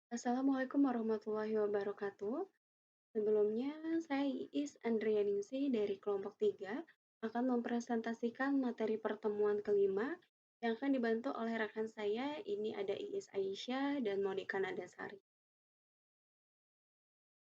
Assalamualaikum warahmatullahi wabarakatuh. Sebelumnya, saya Iis Andrianingsih dari kelompok 3 akan mempresentasikan materi pertemuan kelima yang akan dibantu oleh rekan saya. Ini ada Iis Aisyah dan Monika Nadasari.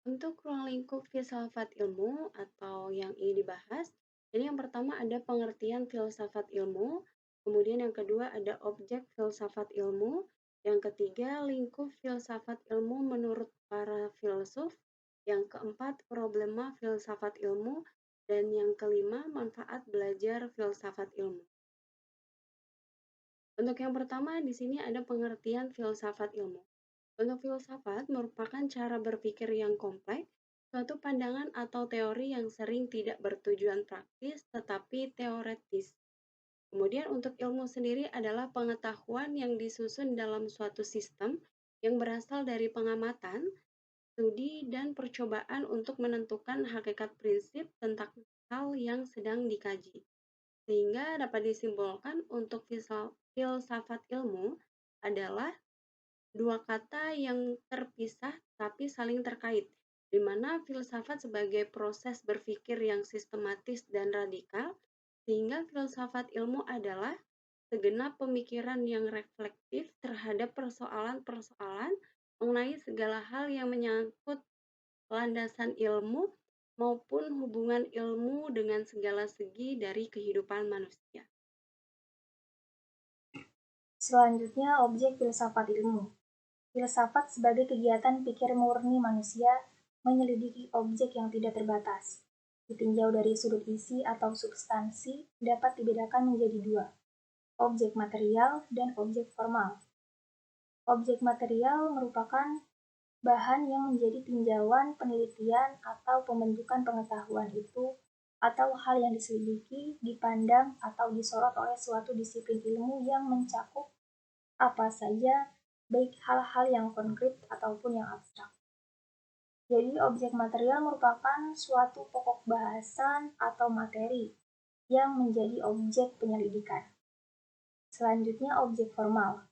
Untuk ruang lingkup filsafat ilmu atau yang ingin dibahas, ini yang pertama ada pengertian filsafat ilmu, kemudian yang kedua ada objek filsafat ilmu, yang ketiga lingkup filsafat ilmu menurut para filsuf, yang keempat problema filsafat ilmu, dan yang kelima manfaat belajar filsafat ilmu. Untuk yang pertama di sini ada pengertian filsafat ilmu. Untuk filsafat merupakan cara berpikir yang kompleks, suatu pandangan atau teori yang sering tidak bertujuan praktis tetapi teoretis. Kemudian untuk ilmu sendiri adalah pengetahuan yang disusun dalam suatu sistem yang berasal dari pengamatan, studi, dan percobaan untuk menentukan hakikat prinsip tentang hal yang sedang dikaji. Sehingga dapat disimpulkan untuk filsafat ilmu adalah dua kata yang terpisah tapi saling terkait, di mana filsafat sebagai proses berpikir yang sistematis dan radikal, sehingga filsafat ilmu adalah segenap pemikiran yang reflektif terhadap persoalan-persoalan mengenai segala hal yang menyangkut landasan ilmu maupun hubungan ilmu dengan segala segi dari kehidupan manusia. Selanjutnya, objek filsafat ilmu. Filsafat sebagai kegiatan pikir murni manusia menyelidiki objek yang tidak terbatas. Ditinjau dari sudut isi atau substansi dapat dibedakan menjadi dua, objek material dan objek formal. Objek material merupakan bahan yang menjadi tinjauan, penelitian, atau pembentukan pengetahuan itu atau hal yang diselidiki, dipandang, atau disorot oleh suatu disiplin ilmu yang mencakup apa saja, baik hal-hal yang konkret ataupun yang abstrak. Jadi objek material merupakan suatu pokok bahasan atau materi yang menjadi objek penyelidikan. Selanjutnya objek formal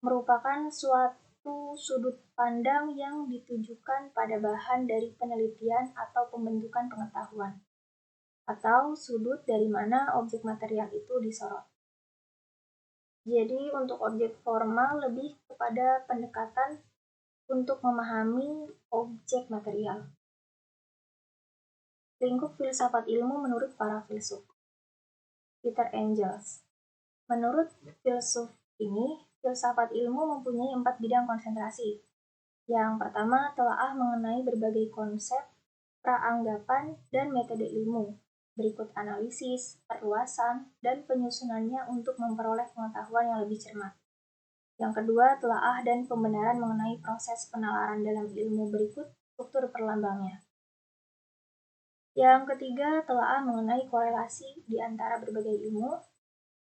merupakan suatu sudut pandang yang ditujukan pada bahan dari penelitian atau pembentukan pengetahuan, atau sudut dari mana objek material itu disorot. Jadi untuk objek formal lebih kepada pendekatan untuk memahami objek material. Lingkup filsafat ilmu menurut para filsuf. Peter Engels. Menurut filsuf ini, filsafat ilmu mempunyai 4 bidang konsentrasi. Yang pertama, telaah mengenai berbagai konsep, praanggapan, dan metode ilmu. Berikut analisis, perluasan, dan penyusunannya untuk memperoleh pengetahuan yang lebih cermat. Yang kedua, telaah dan pembenaran mengenai proses penalaran dalam ilmu berikut struktur perlambangnya. Yang ketiga, telaah mengenai korelasi di antara berbagai ilmu.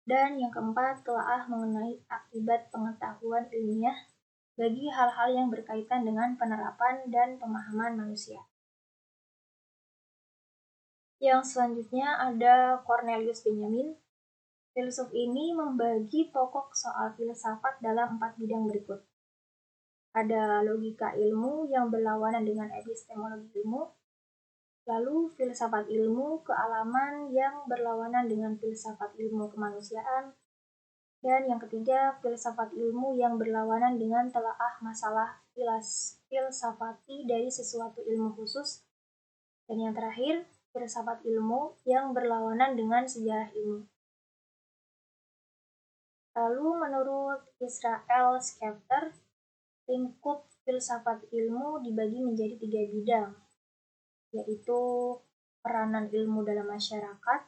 Dan yang keempat, telaah mengenai akibat pengetahuan ilmiah bagi hal-hal yang berkaitan dengan penerapan dan pemahaman manusia. Yang selanjutnya ada Cornelius Benjamin. Filsuf ini membagi pokok soal filsafat dalam 4 bidang berikut. Ada logika ilmu yang berlawanan dengan epistemologi ilmu, lalu filsafat ilmu kealaman yang berlawanan dengan filsafat ilmu kemanusiaan, dan yang ketiga filsafat ilmu yang berlawanan dengan telaah masalah filsafati dari sesuatu ilmu khusus, dan yang terakhir filsafat ilmu yang berlawanan dengan sejarah ilmu. Lalu menurut Israel Schefter, lingkup filsafat ilmu dibagi menjadi 3 bidang, yaitu peranan ilmu dalam masyarakat,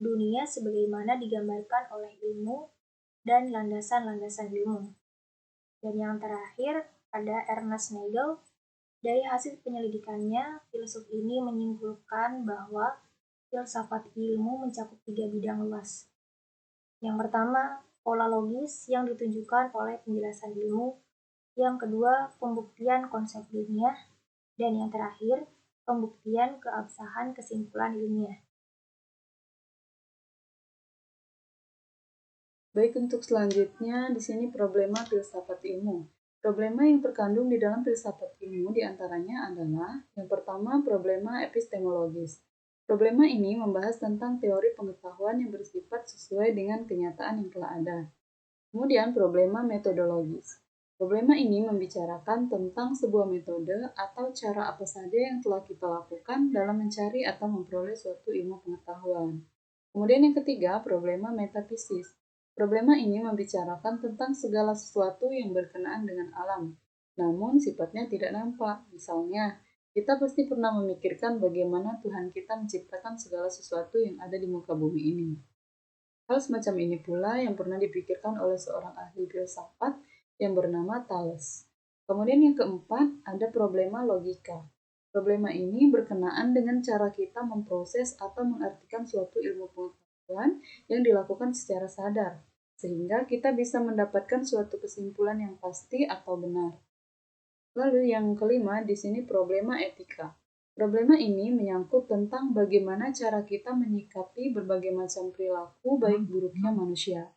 dunia sebagaimana digambarkan oleh ilmu, dan landasan-landasan ilmu. Dan yang terakhir ada Ernest Nagel. Dari hasil penyelidikannya, filsuf ini menyimpulkan bahwa filsafat ilmu mencakup 3 bidang luas. Yang pertama, pola logis yang ditujukan oleh penjelasan ilmu. Yang kedua, pembuktian konsep ilmiah. Dan yang terakhir, pembuktian keabsahan kesimpulan ilmiah. Baik, untuk selanjutnya di sini problema filsafat ilmu. Problema yang terkandung di dalam filsafat ilmu diantaranya adalah yang pertama problema epistemologis. Problema ini membahas tentang teori pengetahuan yang bersifat sesuai dengan kenyataan yang telah ada. Kemudian problema metodologis. Problema ini membicarakan tentang sebuah metode atau cara apa saja yang telah kita lakukan dalam mencari atau memperoleh suatu ilmu pengetahuan. Kemudian yang ketiga, problema metafisis. Problema ini membicarakan tentang segala sesuatu yang berkenaan dengan alam, namun sifatnya tidak nampak. Misalnya, kita pasti pernah memikirkan bagaimana Tuhan kita menciptakan segala sesuatu yang ada di muka bumi ini. Hal semacam ini pula yang pernah dipikirkan oleh seorang ahli filsafat yang bernama Thales. Kemudian yang keempat, ada problema logika. Problema ini berkenaan dengan cara kita memproses atau mengartikan suatu ilmu pengetahuan yang dilakukan secara sadar, sehingga kita bisa mendapatkan suatu kesimpulan yang pasti atau benar. Lalu yang kelima, di sini problema etika. Problema ini menyangkut tentang bagaimana cara kita menyikapi berbagai macam perilaku baik buruknya manusia.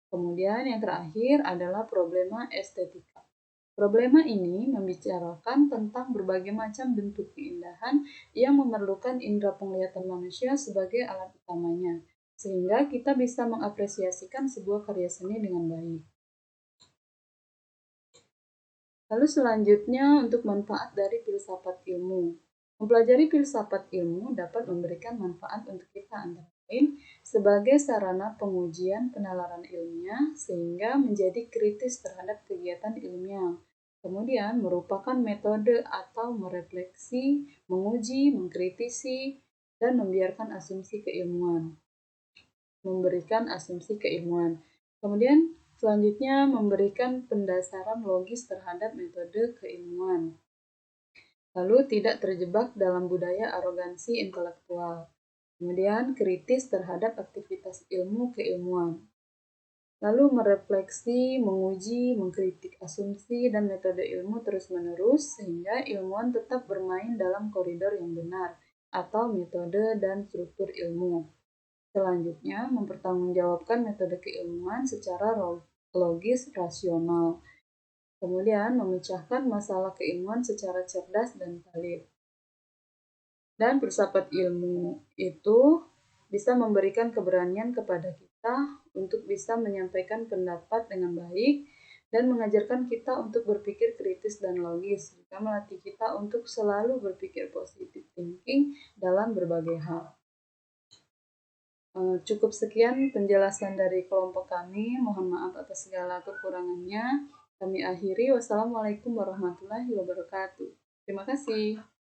Kemudian yang terakhir adalah problema estetika. Problema ini membicarakan tentang berbagai macam bentuk keindahan yang memerlukan indera penglihatan manusia sebagai alat utamanya, sehingga kita bisa mengapresiasikan sebuah karya seni dengan baik. Lalu selanjutnya untuk manfaat dari filsafat ilmu. Mempelajari filsafat ilmu dapat memberikan manfaat untuk kita antara lain sebagai sarana pengujian penalaran ilmiah sehingga menjadi kritis terhadap kegiatan ilmiah. Kemudian merupakan metode atau merefleksi, menguji, mengkritisi, dan membiarkan asumsi keilmuan. Memberikan asumsi keilmuan. Kemudian selanjutnya memberikan pendasaran logis terhadap metode keilmuan. Lalu tidak terjebak dalam budaya arogansi intelektual. Kemudian kritis terhadap aktivitas ilmu keilmuan. Lalu merefleksi, menguji, mengkritik asumsi dan metode ilmu terus-menerus sehingga ilmuwan tetap bermain dalam koridor yang benar atau metode dan struktur ilmu. Selanjutnya, mempertanggungjawabkan metode keilmuan secara logis rasional. Kemudian, memecahkan masalah keilmuan secara cerdas dan valid. Dan filsafat ilmu itu bisa memberikan keberanian kepada kita untuk bisa menyampaikan pendapat dengan baik dan mengajarkan kita untuk berpikir kritis dan logis, juga melatih kita untuk selalu berpikir positive thinking dalam berbagai hal. Cukup sekian penjelasan dari kelompok kami. Mohon maaf atas segala kekurangannya. Kami akhiri. Wassalamualaikum warahmatullahi wabarakatuh. Terima kasih.